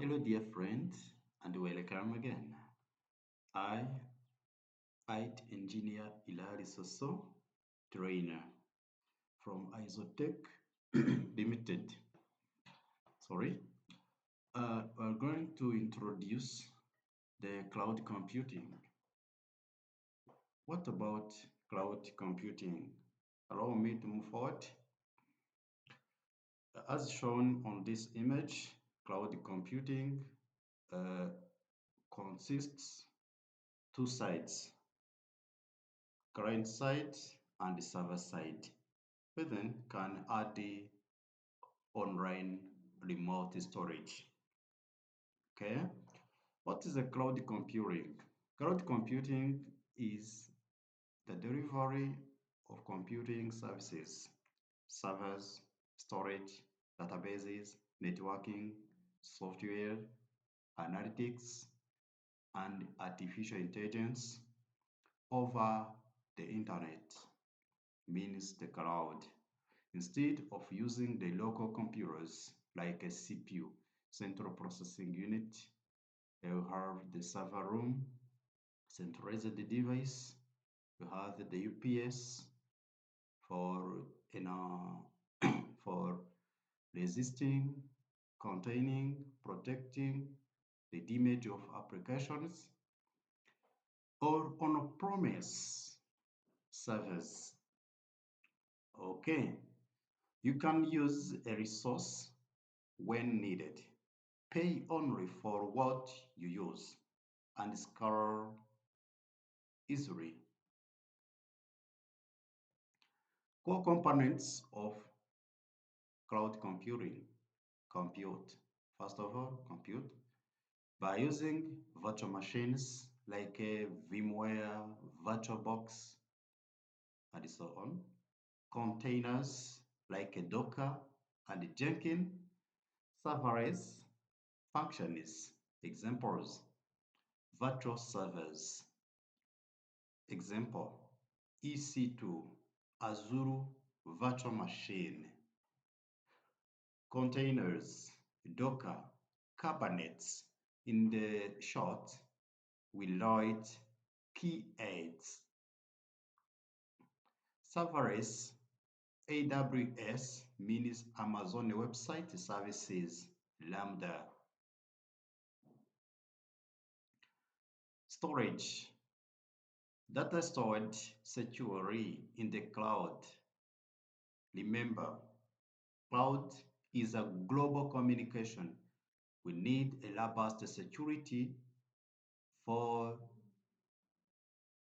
Hello, dear friends, and welcome again. I, IT engineer Ilari Soso, trainer from Isotech Limited. Sorry. We're going to introduce the cloud computing. What about cloud computing? Allow me to move forward. As shown on this image, cloud computing uh, consists two sides, client side and the server side. We then can add the online remote storage. Okay, what is a cloud computing? Cloud computing is the delivery of computing services, servers, storage, databases, networking, software, analytics, and artificial intelligence over the internet, means the cloud. Instead of using the local computers like a CPU, central processing unit, you have the server room, centralized device, you have the UPS for for resisting, containing, protecting the image of applications or on-premise servers. Okay, you can use a resource when needed. Pay only for what you use and scale easily. Core components of cloud computing. Compute. First of all, compute by using virtual machines like a VMware, VirtualBox, and so on. Containers like a Docker and Jenkins. Serverless functions. Examples: virtual servers. Example: EC2, Azure Virtual Machine. Containers, Docker, Kubernetes. In the short, we write key aids. Serverless, AWS means Amazon Website Services, Lambda. Storage, data stored securely in the cloud. Remember, cloud is a global communication. We need a robust security for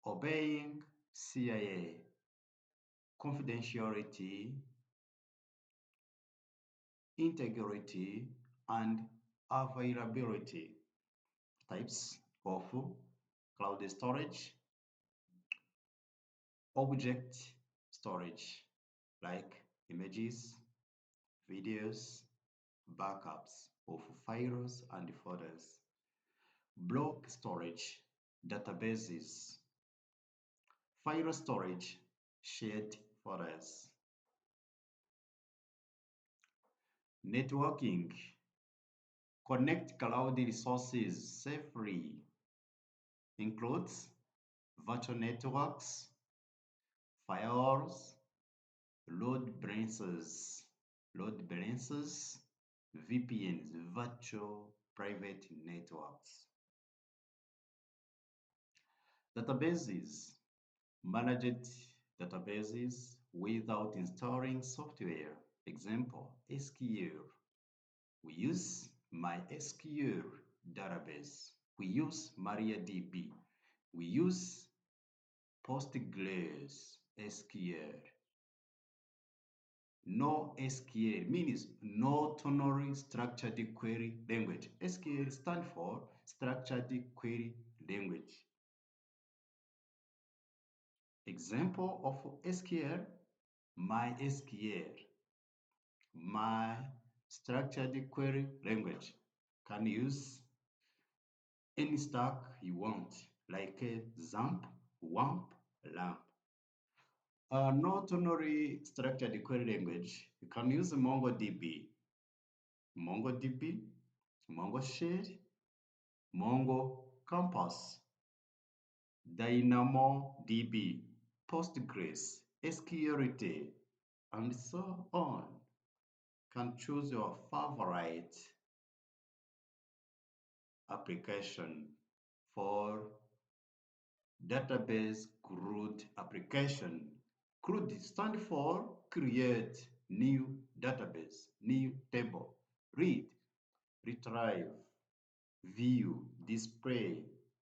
obeying CIA, confidentiality, integrity, and availability. Types of cloud storage: object storage, like images, videos, backups of files and folders. Block storage, databases. File storage, shared folders. Networking, connect cloud resources safely. Includes virtual networks, firewalls, load balancers, VPNs, virtual private networks. Databases, managed databases without installing software. Example, SQL. We use MySQL database. We use MariaDB. We use Postgres SQL. No SQL means no ternary structured query language. SQL stands for structured query language. Example of SQL, MySQL, my structured query language. Can use any stack you want, like a XAMPP, WAMP, LAMP. Not only structured query language, you can use MongoDB. MongoDB Mongo Share, Mongo Campus, DynamoDB, Postgres, SQLite, and so on. Can choose your favorite application for database CRUD application. CRUD stands for create new database, new table, read, retrieve, view, display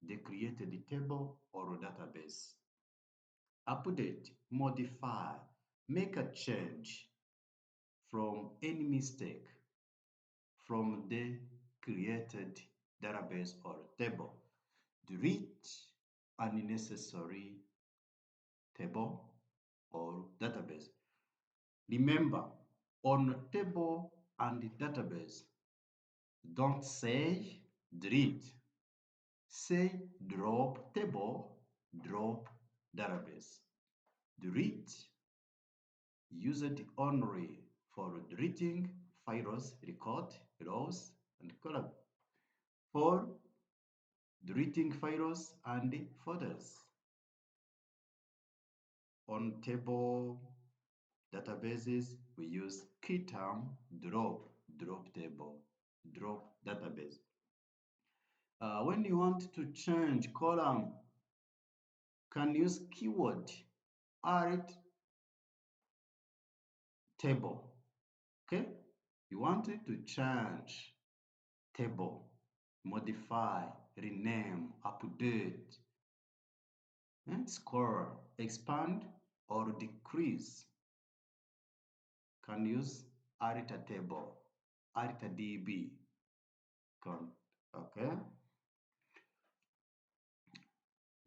the created table or database. Update, modify, make a change from any mistake from the created database or table. Delete unnecessary table or database. Remember, on table and database, don't say delete. Say drop table, drop database. Delete used only for deleting files, record, rows, and column. For deleting files and folders. On table databases, we use key term drop, drop table, drop database. When you want to change column, can use keyword add table. Okay, you wanted to change table, modify, rename, update, and score, expand or decrease. Can use add a table, add a DB. Okay.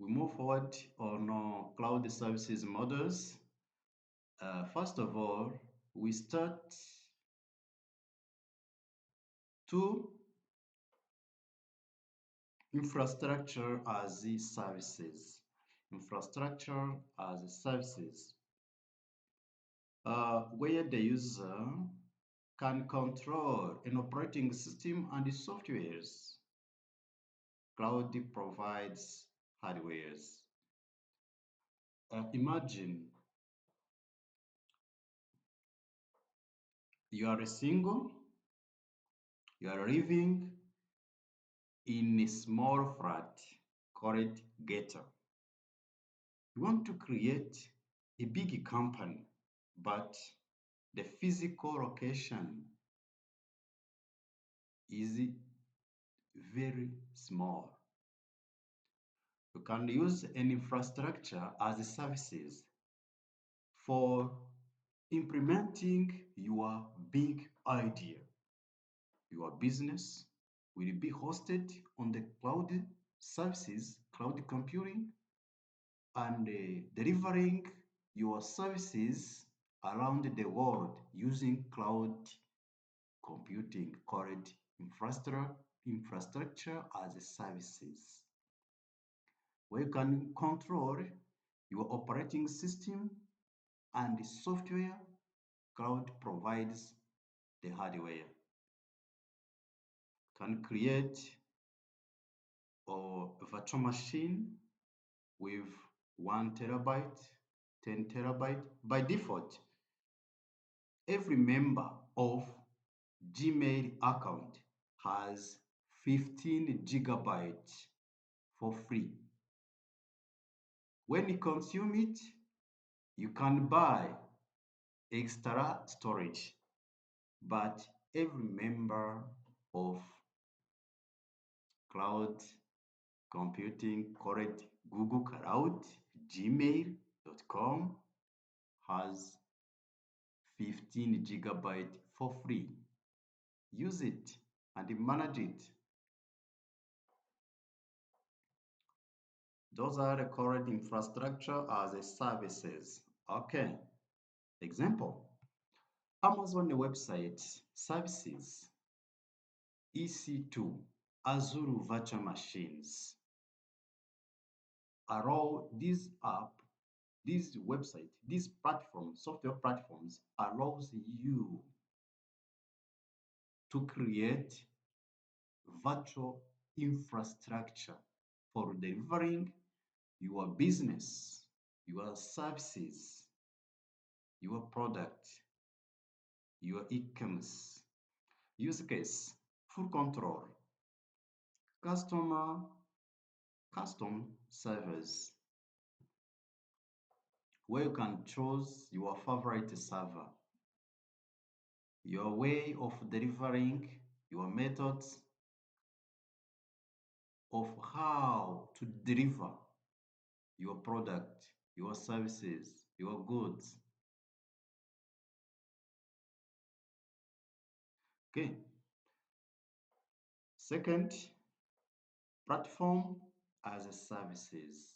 We move forward on cloud services models. First of all, we start to infrastructure as services. Infrastructure as services, where the user can control an operating system and softwares. Cloud provides hardwares. Imagine you are single, you are living in a small flat called ghetto. You want to create a big company, but the physical location is very small. You can use an infrastructure as a services for implementing your big idea. Your business will be hosted on the cloud services, cloud computing, and delivering your services around the world using cloud computing called infrastructure as a services, where you can control your operating system and the software. Cloud provides the hardware. Can create a virtual machine with 1 terabyte, 10 terabyte. By default, every member of Gmail account has 15 gigabytes for free. When you consume it, you can buy extra storage, but every member of cloud computing called Google Cloud, gmail.com has 15 gigabyte for free. Use it and manage it. Those are the correct infrastructure as a services. Okay. Example, Amazon website services, EC2, Azure virtual machines. Allow this app, this website, this platform, software platforms allows you to create virtual infrastructure for delivering your business, your services, your product, your e-commerce. Use case, full control, customer, custom servers, where you can choose your favorite server, your way of delivering, your methods of how to deliver your product, your services, your goods. Okay. Second, platform as a services,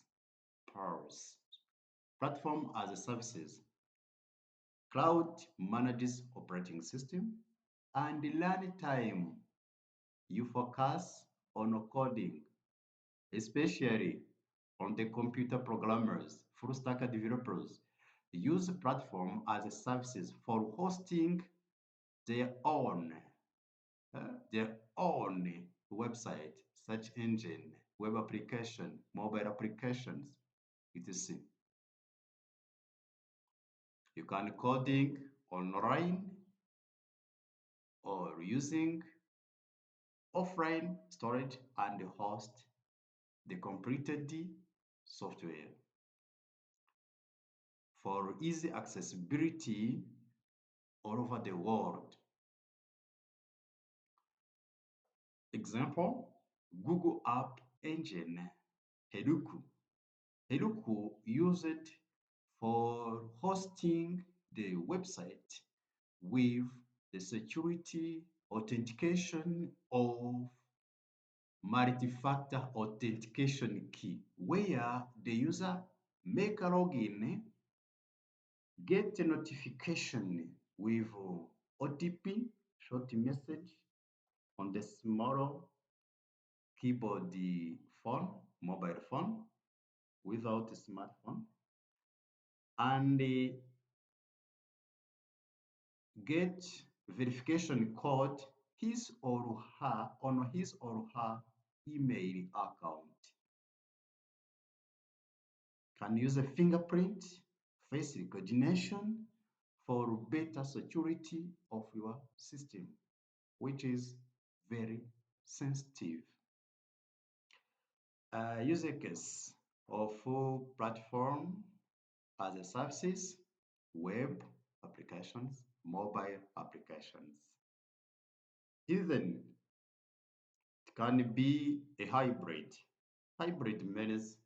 PaaS. Platform as a services. Cloud manages operating system and learn time you focus on coding, especially on the computer programmers, full stack developers, use platform as a services for hosting their own their own website, search engine, web application, mobile applications, etc. You can coding online or using offline storage and host the completed software for easy accessibility all over the world. Example, Google App Engine, Heroku. Heroku used for hosting the website with the security authentication of multi-factor authentication key, where the user make a login, get a notification with OTP, short message, on the small keyboard phone, mobile phone, without a smartphone, and get verification code his or her on his or her email account. Can use a fingerprint, face recognition for better security of your system, which is very sensitive. Use a case of full platform as a services, web applications, mobile applications. Even it can be a hybrid. Hybrid means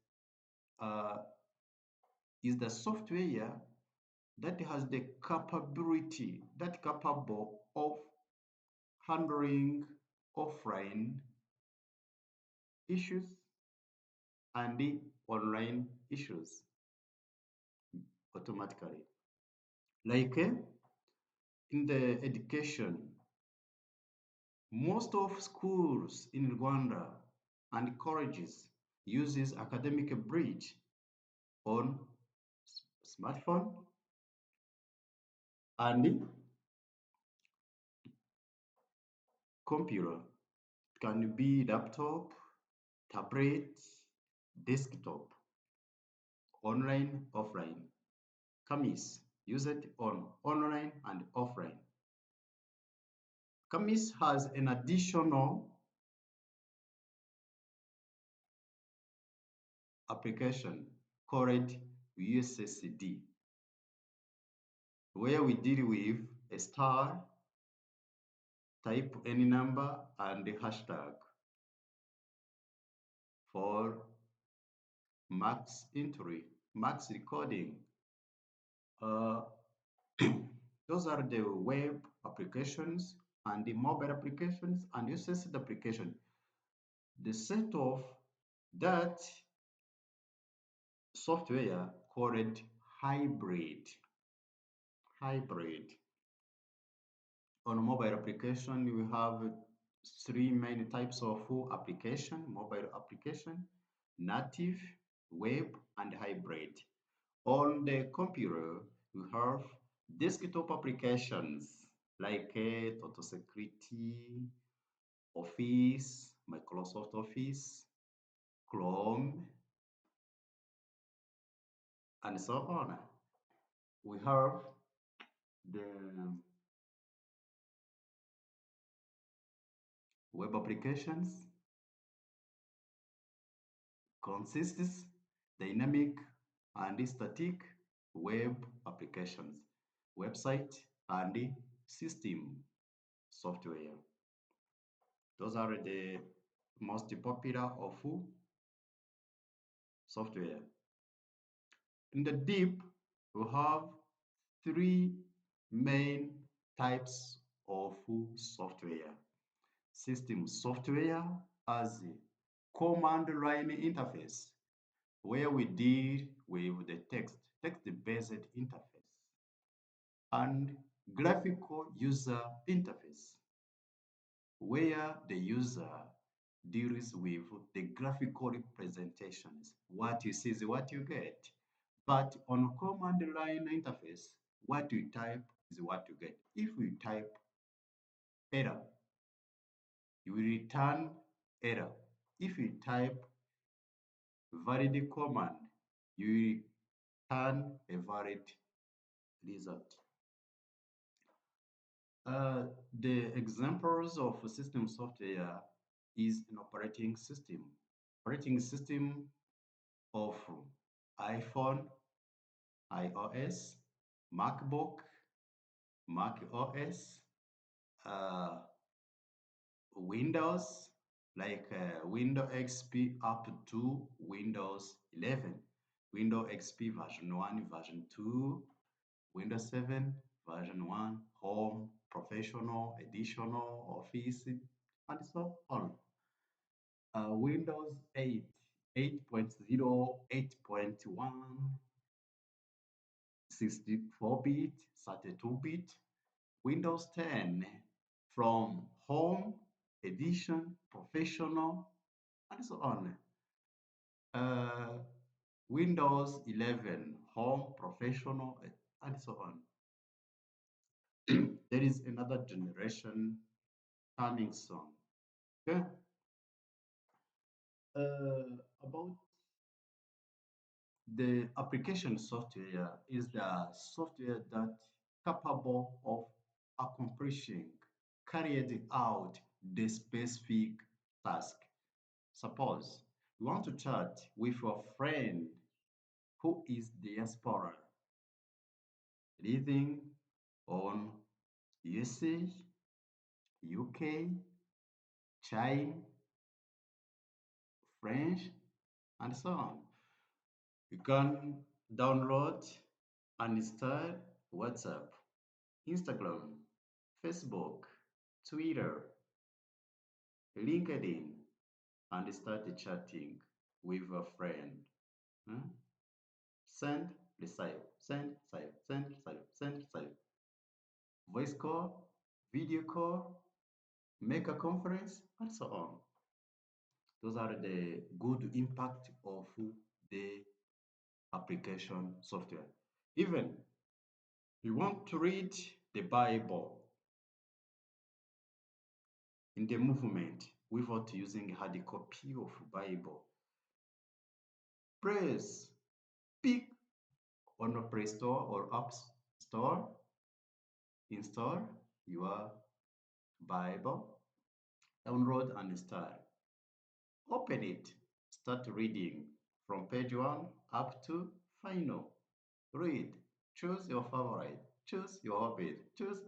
uh, is the software that has the capability, that capable of handling offline issues and the online issues automatically. Like in the education, most of schools in Rwanda and colleges uses academic bridge on smartphone and computer. It can be laptop, tablet, desktop, online, offline. Camis use it on online and offline. Camis has an additional application called USSD, where we deal with a star, type any number, and the hashtag for max entry, max recording. Uh, those are the web applications and the mobile applications and USSD application. The set of that software called hybrid. Hybrid. On mobile application, we have three main types of application: mobile application, native, web, and hybrid. On the computer, we have desktop applications like Total Security, Office, Microsoft Office, Chrome, and so on. We have the web applications, consists dynamic and static web applications, website and system software. Those are the most popular of software. In the deep, we have three main types of software. System software as a command line interface, where we deal with the text-based interface, and graphical user interface, where the user deals with the graphical representations. What you see is what you get. But on command line interface, what you type is what you get. If we type error, you will return error. If you type valid command, you will return a valid result. The examples of system software is an operating system. Operating system of iPhone, iOS, MacBook, Mac OS, uh, Windows, like Windows XP up to Windows 11, Windows XP version 1, version 2, Windows 7, version 1, Home, Professional, Additional, Office, and so on. Windows 8, 8.0, 8.1, 64-bit, 32-bit, Windows 10 from Home, Edition, Professional, and so on. Windows 11, Home, Professional, and so on. There is another generation coming soon. Okay. About the application software is the software that capable of accomplishing, carrying out the specific task. Suppose you want to chat with your friend who is diaspora, living on USA, UK, China, French, and so on. You can download and install WhatsApp, Instagram, Facebook, Twitter, LinkedIn, and start chatting with a friend. Huh? Send, receive, send, save, send, save, send, save. Voice call, video call, make a conference, and so on. Those are the good impact of the application software. Even you want to read the Bible in the movement without using hard copy of Bible. Press pick on a Play Store or App Store, install your Bible, download and install. Open it, start reading from page 1 up to final. Read, choose your favorite, choose your hobby, choose,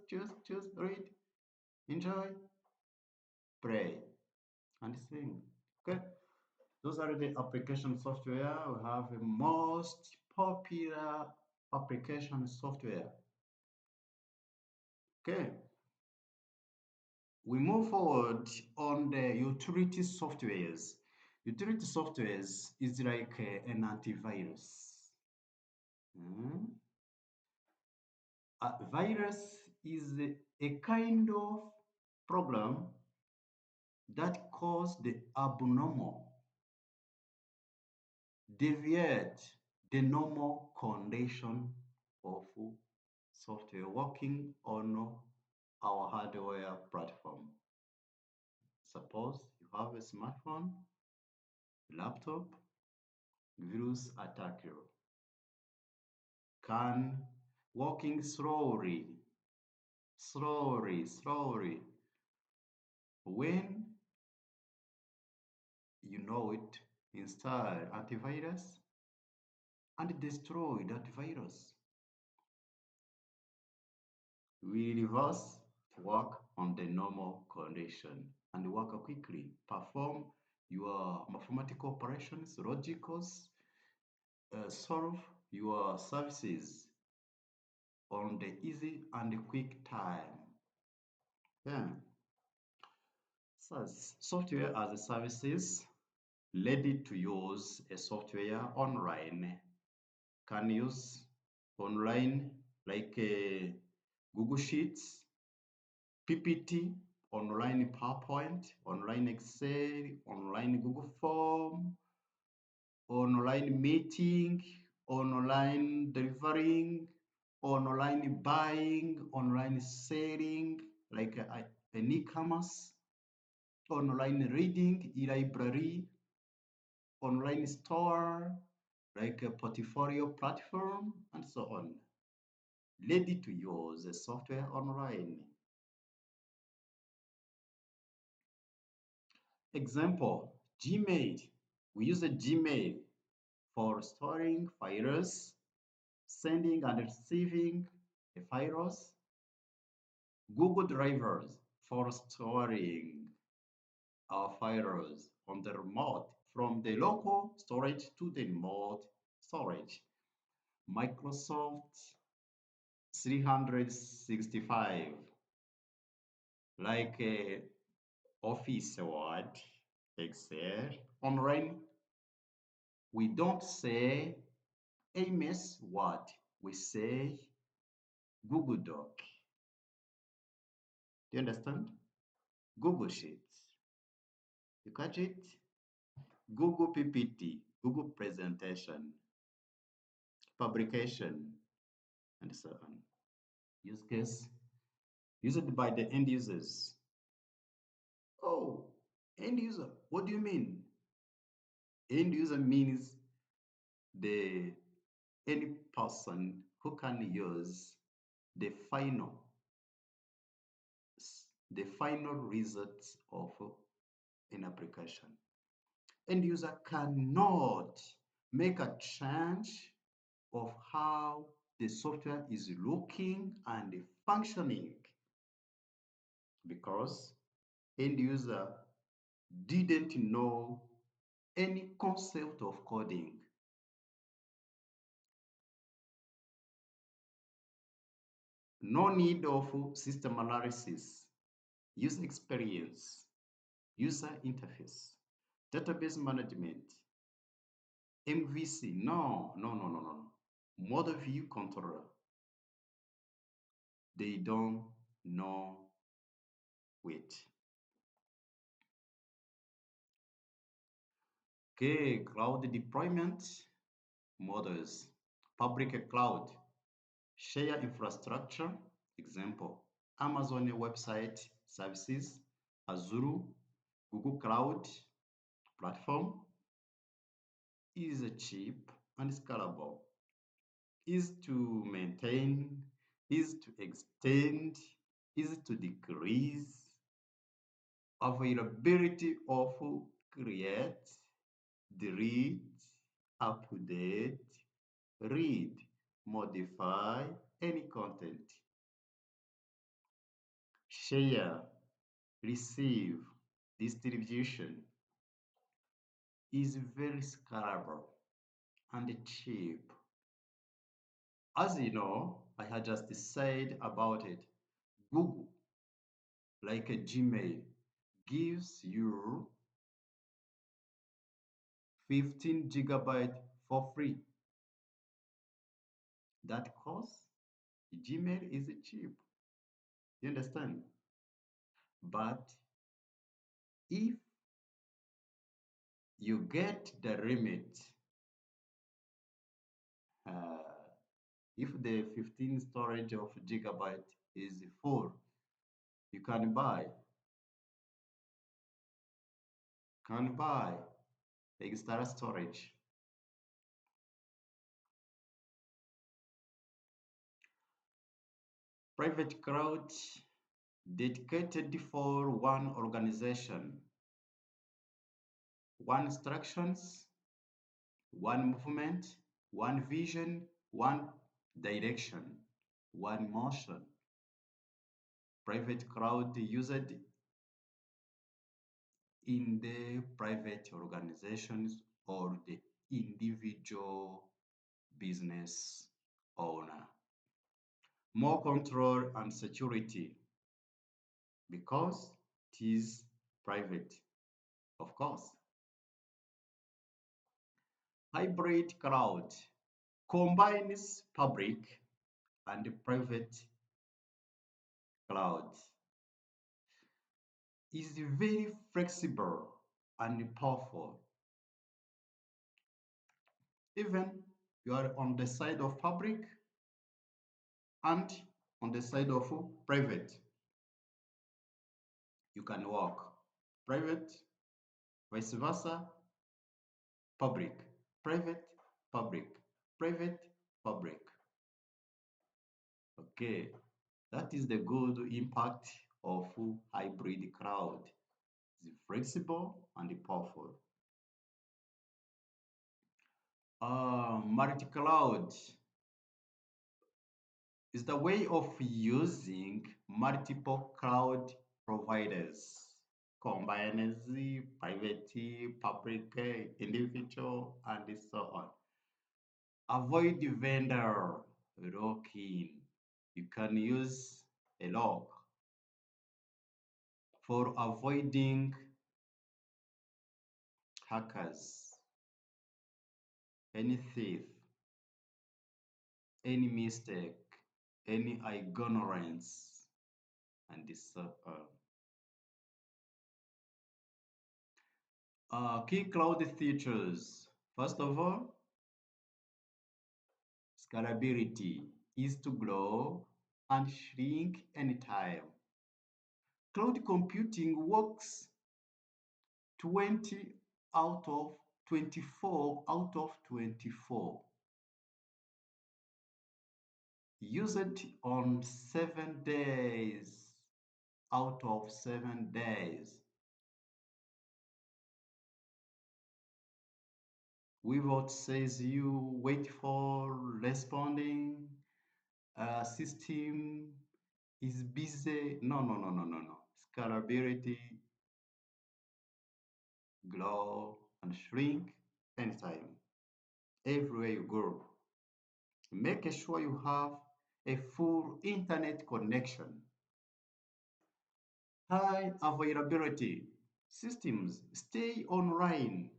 read, enjoy, pray, and sing. Okay, those are the application software. We have the most popular application software. Okay, we move forward on the utility softwares. Utility softwares is like an antivirus. A virus is a kind of problem that cause the abnormal, deviate the normal condition of software working on our hardware platform. Suppose you You have a smartphone, laptop, virus attacker can walking slowly. When you know it, install antivirus and destroy that virus. We reverse work on the normal condition and work quickly. Perform your mathematical operations, logicals, solve your services on the easy and quick time. Yeah. SaaS, software as a services, ready to use a software online. Can use online like Google Sheets, PPT, online PowerPoint, online Excel, online Google Form, online meeting, online delivering, online buying, online selling, like an e-commerce, online reading, e-library, online store, like a portfolio platform, and so on. Ready to use the software online. Example, Gmail. We use a Gmail for storing files, sending and receiving the files. Google Drivers for storing our files on the remote, from the local storage to the remote storage. Microsoft 365, like Office, Word, Excel. Online, we don't say MS Word, we say Google Doc. Do you understand? Google Sheets. You catch it? Google PPT, Google Presentation, Publication, and so on. Use case used by the end users. Oh, end user, what do you mean? End user means the any person who can use the final results of an application. End user cannot make a change of how the software is looking and functioning because end user didn't know any concept of coding. No need of system analysis, user experience, user interface, database management, MVC. No. Model view controller. They don't know it. Okay, cloud deployment models. Public cloud, share infrastructure. Example, Amazon website services, Azure, Google Cloud platform is cheap and scalable, is to maintain, is to extend, is to decrease, availability of create, delete, update, read, modify any content, share, receive, distribution is very scalable and cheap. As you know, I had just said about it. Google, like a Gmail, gives you 15 gigabyte for free. That cost, Gmail is cheap. You understand? But if you get the limit, uh, if the 15 storage of gigabyte is full, you can buy can buy extra storage. Private cloud dedicated for one organization, one instructions, one movement, one vision, one direction, one motion. Private cloud used in the private organizations or the individual business owner. More control and security because it is private, of course. Hybrid cloud combines public and private cloud. Is very flexible and powerful. Even you are on the side of public and on the side of private, you can work. Private, vice versa, public, private, public, private, public. Okay, that is the good impact of hybrid cloud. It's flexible and powerful. Multi-cloud is the way of using multiple cloud providers, combines the private, public, individual, and so on. Avoid vendor locking. You can use a lock for avoiding hackers, any thief, any mistake, any ignorance, and so on. Key cloud features. First of all, scalability is to grow and shrink anytime. Cloud computing works 20 out of 24 out of 24. Use it on 7 days out of 7 days. Without says you wait for responding, system is busy. No, no, no, no, no, no. Scalability, grow and shrink anytime, everywhere you go. Make sure you have a full internet connection. High availability. Systems stay online.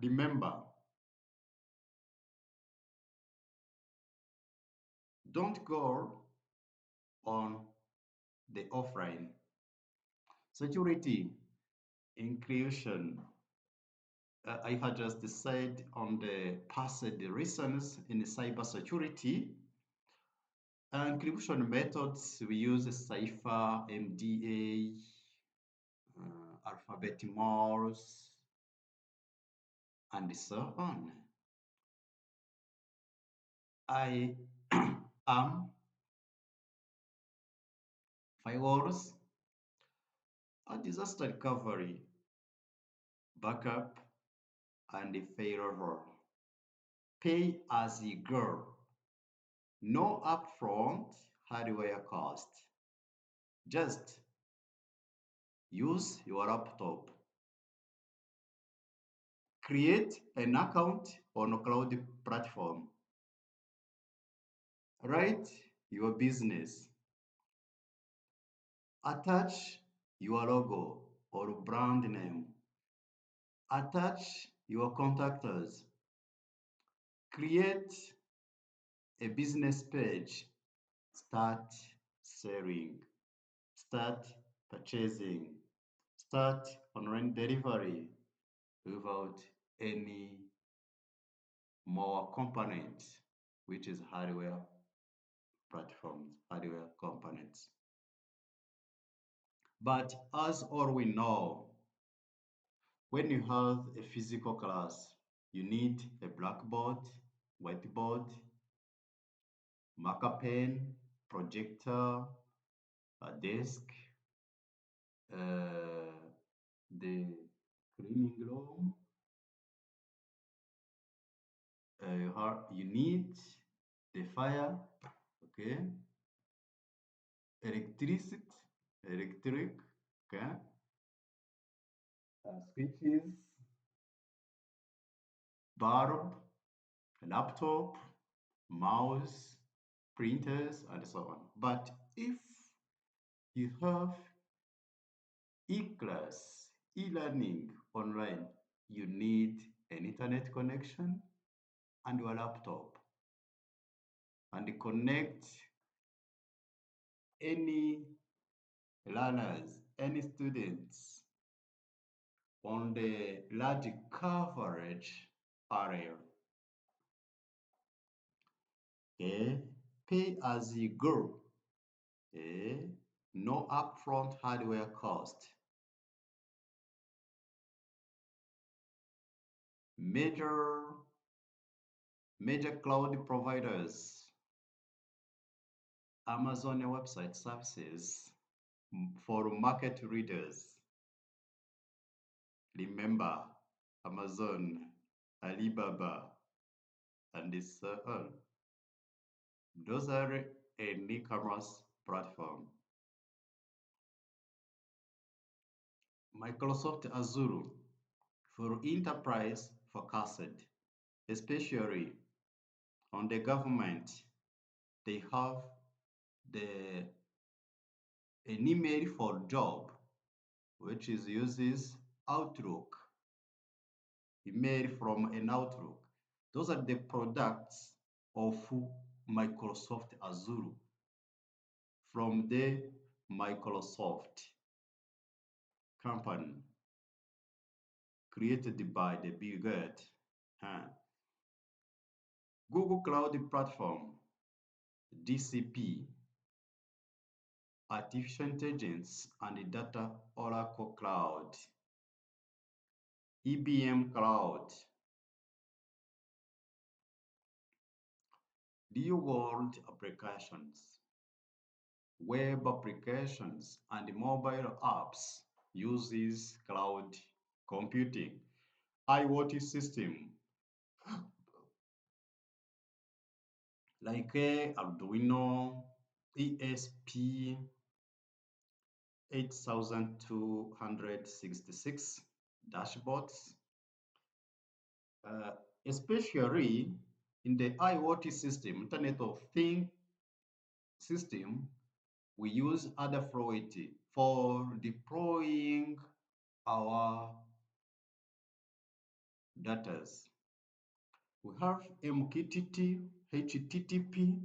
Remember, don't go on the offline. Security, inclusion. I had just said on the past reasons in cybersecurity. Encryption methods, we use Cipher, MDA, alphabet Morse, and so on. I am firewalls, a disaster recovery, backup, and failover. Pay as you go. No upfront hardware cost. Just use your laptop. Create an account on a cloud platform. Write your business. Attach your logo or brand name. Attach your contactors. Create a business page. Start selling. Start purchasing. Start online delivery without any more components, which is hardware platforms, hardware components. But as all we know, When you have a physical class, you need a blackboard, whiteboard, marker pen, projector, a desk, the cleaning room. You need the fire, okay, electricity, electric, okay, switches, bulb, laptop, mouse, printers, and so on. But if you have e-class, e-learning online, you need an internet connection and your laptop and connect any learners, any students on the large coverage area. Okay, pay as you go. Okay, no upfront hardware cost. Major major cloud providers, Amazon Web Services for market readers. Remember, Amazon, Alibaba, and so on. Those are an e-commerce platform. Microsoft Azure for enterprise forecasted, especially on the government. They have the an email for job, which is uses Outlook, email from an Outlook. Those are the products of Microsoft Azure from the Microsoft company created by the Bill Gates. Google Cloud Platform, DCP, Artificial Intelligence and Data Oracle Cloud, IBM Cloud, real-world applications, web applications, and mobile apps uses cloud computing, IoT system like Arduino, ESP 8266 dashboards, uh, especially in the IoT system, Internet of Things system, we use Adafruit for deploying our data. We have MQTT, HTTP,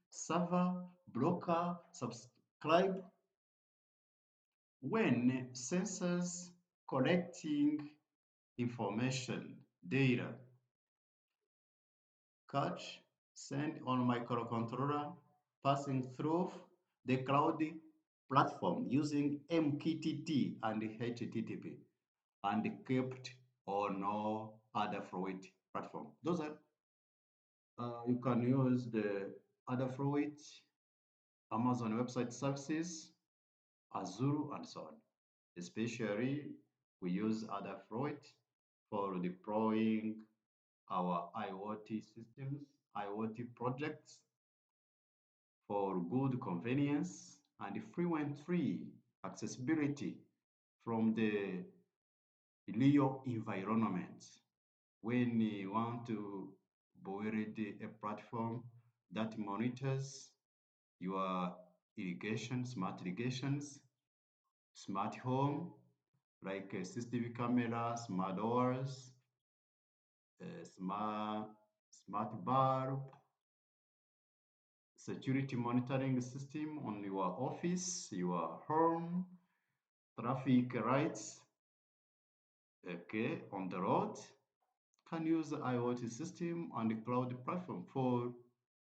server, broker, subscribe. When sensors collecting information, data, catch, send on microcontroller, passing through the cloud platform using MQTT and HTTP, and kept on no other Fluid platform. Those are you can use the other Fluid, Amazon Web Services, Azure, and so on. Especially, we use other Fluid for deploying our IoT systems, IoT projects for good convenience and frequent-free accessibility from the real environment. When you want to build a platform that monitors your irrigation, smart irrigations, smart home, like a CCTV camera, smart doors, smart bulb, security monitoring system on your office, your home, traffic lights, okay, on the road, can use the IoT system and the cloud platform for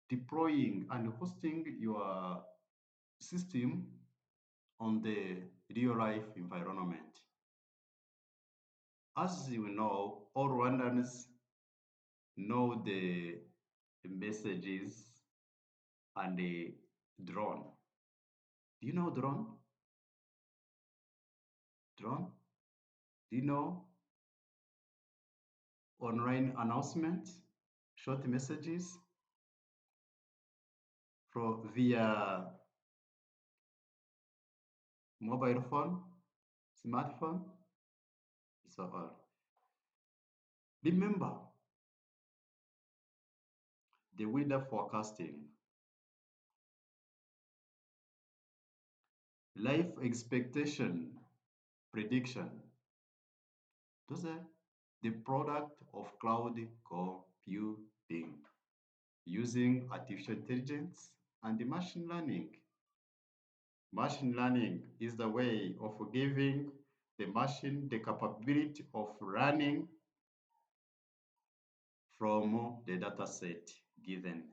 deploying and hosting your system on the real life environment. As you know, all Rwandans know the messages and the drone. Do you know drone? Drone? Do you know online announcement, short messages via mobile phone, smartphone, so on. Remember the weather forecasting, life expectation prediction. Those are the product of cloud computing using artificial intelligence and machine learning. Machine learning is the way of giving the machine the capability of running from the data set given.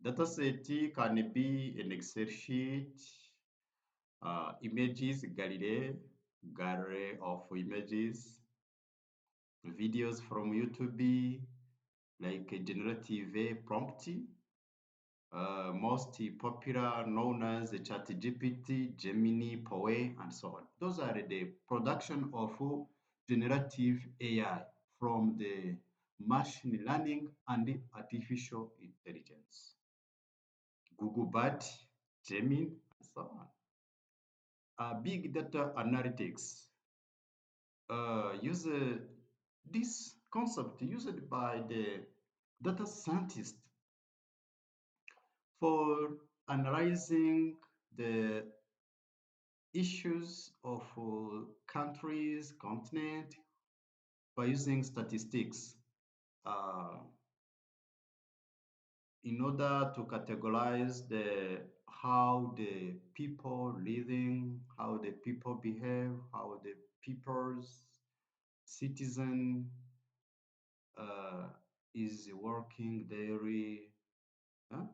Data set can be an Excel sheet, images, gallery of images, videos from YouTube, like a generative prompt, most popular known as ChatGPT, Gemini, Poe, and so on. Those are the production of generative AI from the machine learning and the artificial intelligence. Google Bard, Gemini, and so on. Big data analytics use this concept used by the data scientists for analyzing the issues of countries, continent by using statistics in order to categorize the how the people living, how the people behave, how the people's citizen uh, is working daily. Huh?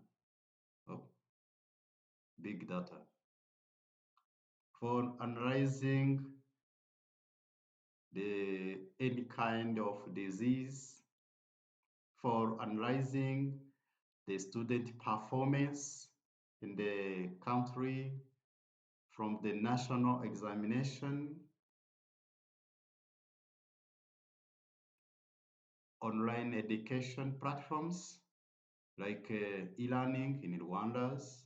Oh, big data for analyzing any kind of disease, for analyzing the student performance in the country from the national examination, online education platforms like e-learning in Rwanda's,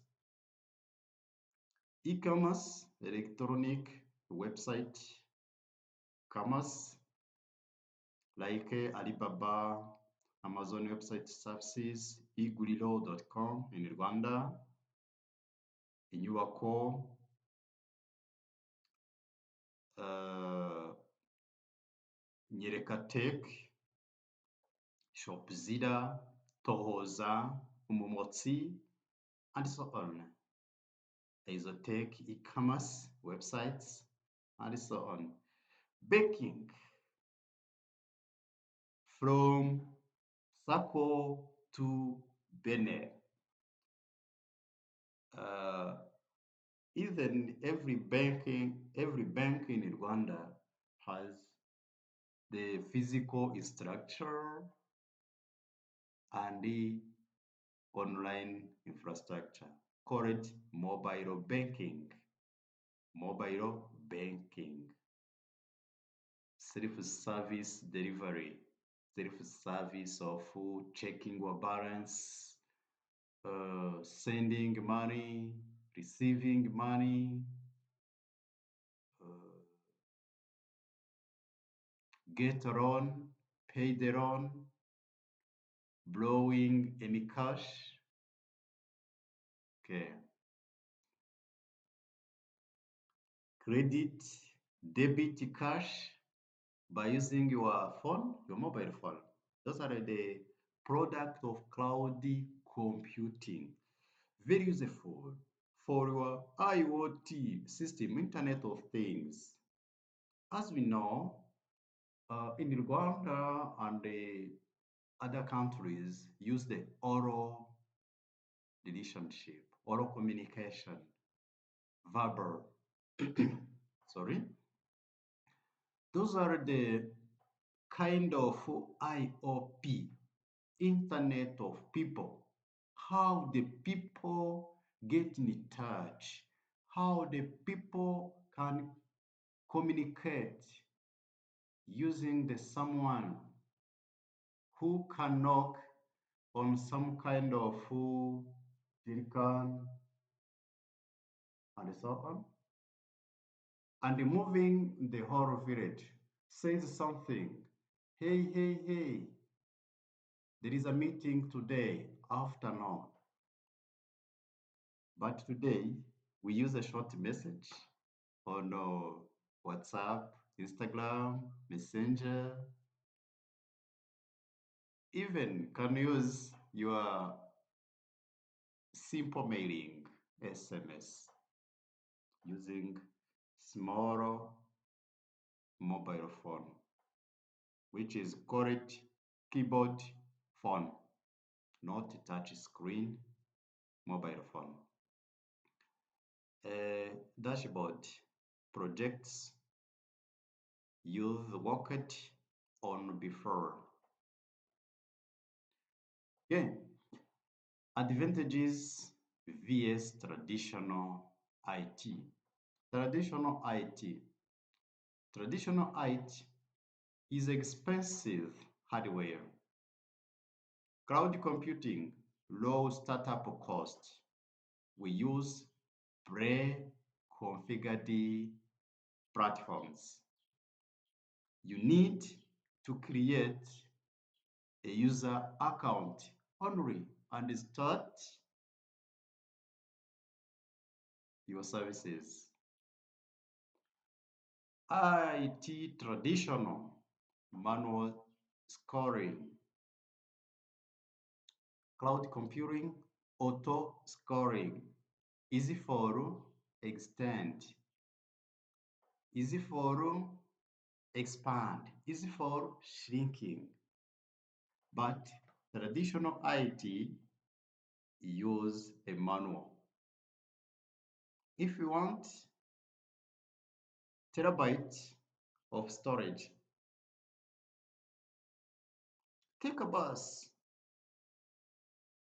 e-commerce, electronic website, commerce like Alibaba, Amazon Website Services, iguriro.com in Rwanda, inyubako, Nyereka Tech, Shopzilla, Tohoza, Umumotsi, and so on. Exotech, e-commerce websites, and so on. Baking from Sako to Benin. Even every bank in Rwanda has the physical structure and the online infrastructure called mobile banking. Mobile banking, self-service delivery, self-service of checking your balance, sending money, receiving money, get a loan, pay the loan, blowing any cash. Okay. Credit, debit cash by using your phone, your mobile phone. Those are the product of cloud computing. Very useful for your IoT system, Internet of Things. As we know, in Rwanda and the other countries use the oral relationship, oral communication, verbal. Sorry. Those are the kind of IOP, Internet of People. How the people get in touch, how the people can communicate using the someone who can knock on some kind of silicon and so on, and moving the whole village says something. Hey, hey, hey, there is a meeting today afternoon. But today we use a short message on WhatsApp, Instagram, Messenger, even can use your simple mailing SMS using small mobile phone, which is called keyboard phone, not touch screen mobile phone. Dashboard projects you've worked on before. Yeah, advantages vs traditional IT. Traditional IT. Traditional IT is expensive hardware. Cloud computing, low startup cost. We use pre-configured platforms. You need to create a user account only and start your services. IT traditional, manual scoring. Cloud computing, auto scoring. Easy for extend, easy for expand, easy for shrinking. But traditional IT use a manual. If you want terabyte of storage, take a bus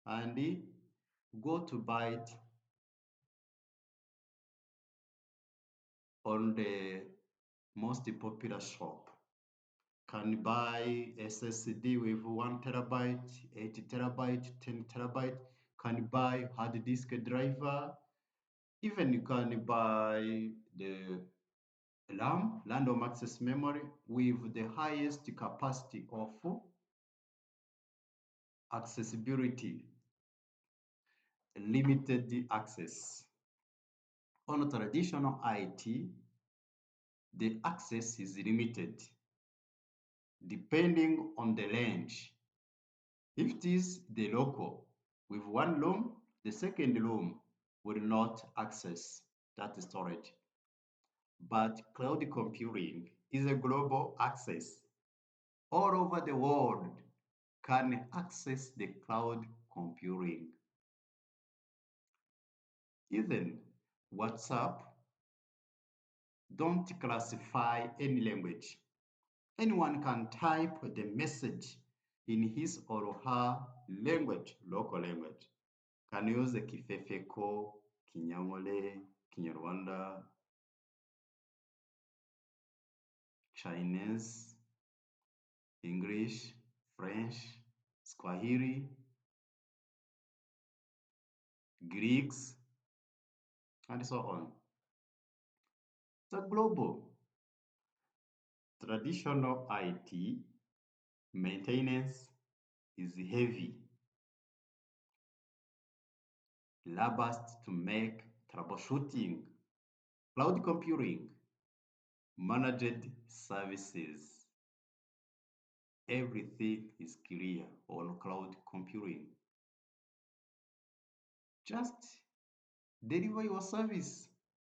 and go to buy it on the most popular shop. Can buy SSD with 1 terabyte, 8 terabyte, 10 terabyte. Can buy hard disk driver. Even you can buy the RAM, random access memory, with the highest capacity of accessibility, limited access. On traditional IT, the access is limited depending on the range. If it is the local with one room, the second room will not access that storage. But cloud computing is a global access. All over the world can access the cloud computing. Even WhatsApp don't classify any language. Anyone can type the message in his or her language, local language. Can use Kifefeko, Kinyamole, Kinyarwanda, Chinese, English, French, Swahili, Greeks, and so on. The global traditional IT maintenance is heavy, robust to make troubleshooting, cloud computing, managed services. Everything is clear on cloud computing. Just deliver your service.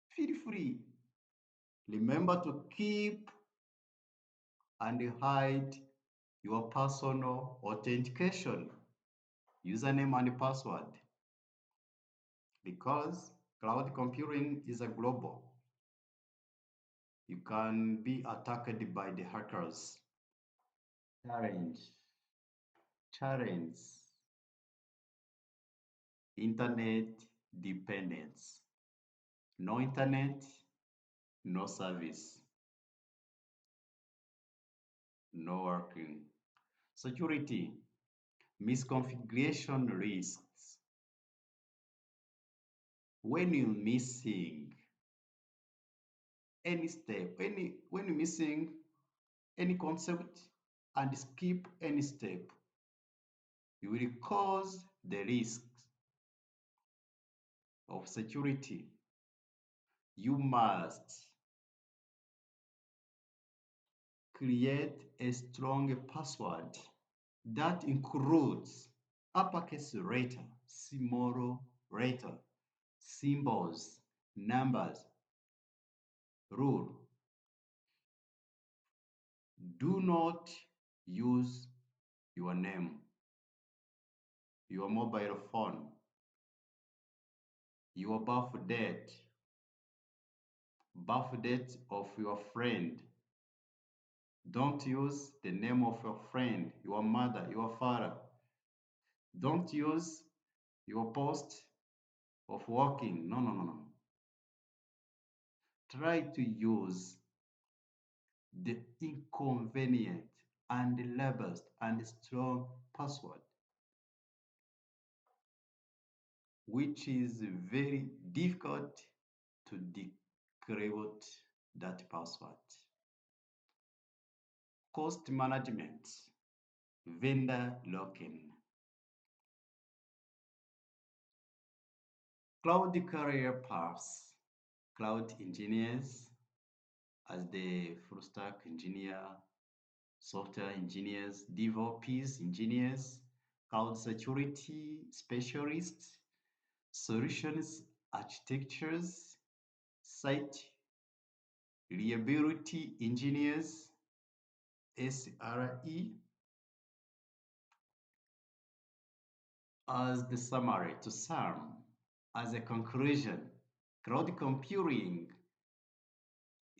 Feel free. Remember to keep and hide your personal authentication, username and password, because cloud computing is a global. You can be attacked by the hackers. Challenge. Challenge. Internet dependence. No internet, no service, no working. Security. Misconfiguration risks. When you're missing any step, when you're missing any concept and skip any step, you will cause the risks of security. You must create a strong password that includes uppercase letter, small letter, symbols, numbers. Rule: do not use your name, your mobile phone, your birth date of your friend. Don't use the name of your friend, your mother, your father. Don't use your post of working. No, no, no, no. Try to use the inconvenient and robust and strong password, which is very difficult to decrypt that password. Cost management, vendor lock-in. Cloud career paths, cloud engineers as the full stack engineer, software engineers, DevOps engineers, cloud security specialists, solutions architectures, site reliability engineers, SRE. As the summary, to sum, as a conclusion, cloud computing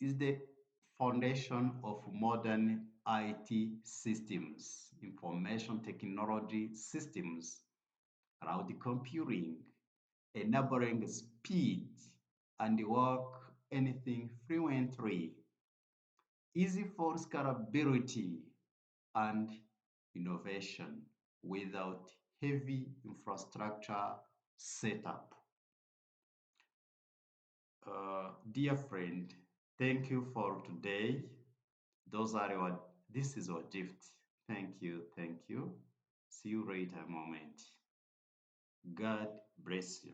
is the foundation of modern IT systems, information technology systems, cloud computing, enabling speed and work anything fluently, easy for scalability and innovation without heavy infrastructure setup. Dear friend, thank you for today. This is our gift. Thank you, thank you. See you later moment. God bless you.